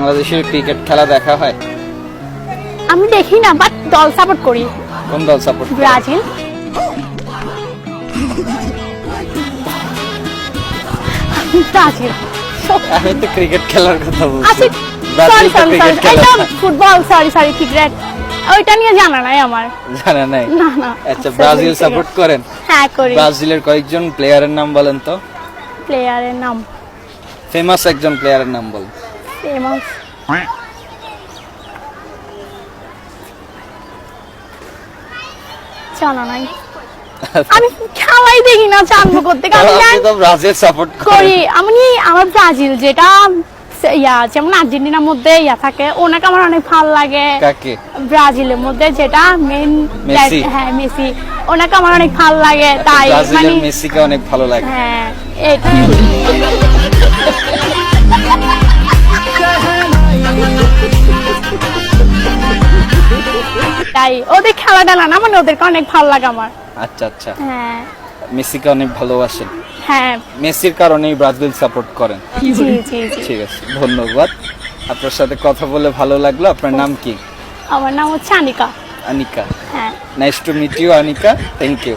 বাংলাদেশের ক্রিকেট খেলা দেখা হয়? আমি দেখি না, বাট দল সাপোর্ট করি। কোন দল সাপোর্ট? ব্রাজিল। ব্রাজিল। আমি তো ক্রিকেট খেলার কথা বলছি। আচ্ছা, ব্রাজিল তো ক্রিকেট খেলা না। ফুটবল, সরি ক্রিকেট, ওইটা নিয়ে জানা নাই আমার। জানা নাই? না না। আচ্ছা, ব্রাজিল সাপোর্ট করেন? হ্যাঁ করি। ব্রাজিলের কয়েকজন প্লেয়ারের নাম বলেন তো। প্লেয়ারের নাম? ফেমাস একজন প্লেয়ারের নাম বলেন। ফেমাস জানা নাই। আমি খেলাই দেখি না, জানবো করতে। আপনি তো ব্রাজিল সাপোর্ট করি আমি। আমার ব্রাজিল যেটা যেমন আর্জেন্টিনার মধ্যে থাকে, ওনাকে আমার অনেক ভালো লাগে। কাকে? ব্রাজিলের মধ্যে যেটা মেন, মেসি। হ্যাঁ মেসি, ওনাকে আমার অনেক ভালো লাগে। তাই ব্রাজিলের মেসিকে অনেক ভালো লাগে। হ্যাঁ এটাই। তাই ওদের খেলা টেলা না, মানে ওদেরকে অনেক ভালো লাগে আমার। আচ্ছা আচ্ছা, হ্যাঁ মেসিকে অনেক ভালোবাসেন। হ্যাঁ। মেসির কারণেই ব্রাজিল সাপোর্ট করেন। জি জি জি। ঠিক আছে, ধন্যবাদ। আপনার সাথে কথা বলে ভালো লাগলো। আপনার নাম কি? আমার নাম হচ্ছে আনিকা। আনিকা। হ্যাঁ। Nice to meet you Anika, thank you.